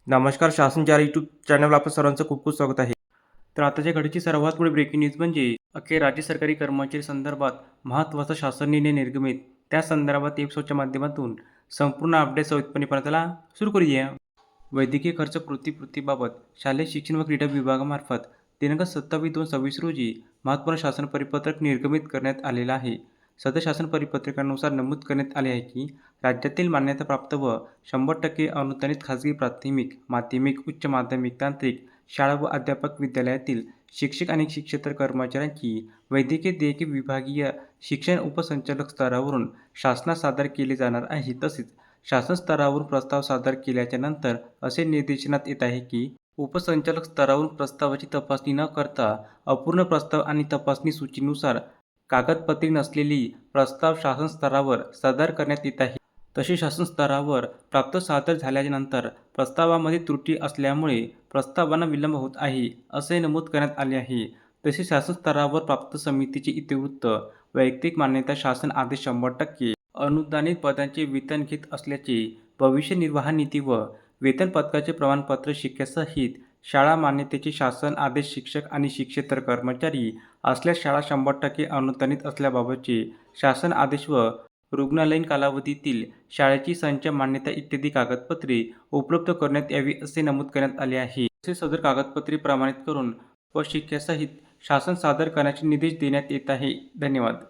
नमस्कार. शासन 4 यूट्यूब चॅनलवर आपलं सर्वांचं खूप खूप स्वागत आहे. तर आताच्या घडीची सर्वात मोठी ब्रेकिंग न्यूज म्हणजे अखेर राज्य सरकारी कर्मचारी संदर्भात महत्त्वाचा शासन निर्णय निर्गमित. त्या संदर्भात एपिसोडच्या माध्यमातून संपूर्ण अपडेट सविस्तरपणे पाहण्याला सुरू करूया. वैद्यकीय खर्च प्रतिपूर्तीबाबत शालेय शिक्षण व क्रीडा विभागामार्फत दिनांक 27/2/26 रोजी महत्त्वपूर्ण शासन परिपत्रक निर्गमित करण्यात आलेलं आहे. सदर शासन परिपत्रकानुसार नमूद करण्यात आले आहे की राज्यातील मान्यताप्राप्त व 100% अनुदानित खाजगी प्राथमिक, माध्यमिक, उच्च माध्यमिक, तांत्रिक शाळा व अध्यापक विद्यालयातील शिक्षक आणि शिक्षकेतर कर्मचाऱ्यांची वैद्यकीय देयके विभागीय शिक्षण उपसंचालक स्तरावरून शासनास सादर केले जाणार आहे. तसेच शासन स्तरावरून प्रस्ताव सादर केल्याच्या नंतर असे निर्देशनात येत आहे की उपसंचालक स्तरावरून प्रस्तावाची तपासणी न करता अपूर्ण प्रस्ताव आणि तपासणी सूचीनुसार कागदपत्रे नसलेली प्रस्ताव शासन स्तरावर सादर करण्यात येत आहे. तसे शासन स्तरावर प्राप्त सादर झाल्यानंतर प्रस्तावामध्ये त्रुटी असल्यामुळे प्रस्तावांना विलंब होत आहे, असे नमूद करण्यात आले आहे. तसेच शासन स्तरावर प्राप्त समितीचे इतिवृत्त, वैयक्तिक मान्यता, शासन आदेश 100% अनुदानित पदांचे वेतन घेत असल्याचे भविष्य निर्वाह निधी व वेतन पदकाचे प्रमाणपत्र शिक्क्यासहित शाळा मान्यतेचे शासन आदेश शिक्षक आणि शिक्षकेतर कर्मचारी असल्यास शाळा 100% अनुदानित असल्याबाबतचे शासन आदेश व रुग्णालयीन कालावधीतील शाळेची संच मान्यता इत्यादी कागदपत्रे उपलब्ध करण्यात यावी असे नमूद करण्यात आले आहे. तसेच सदर कागदपत्रे प्रमाणित करून व शिक्क्यासहित शासन सादर करण्याचे निर्देश देण्यात येत आहे. धन्यवाद.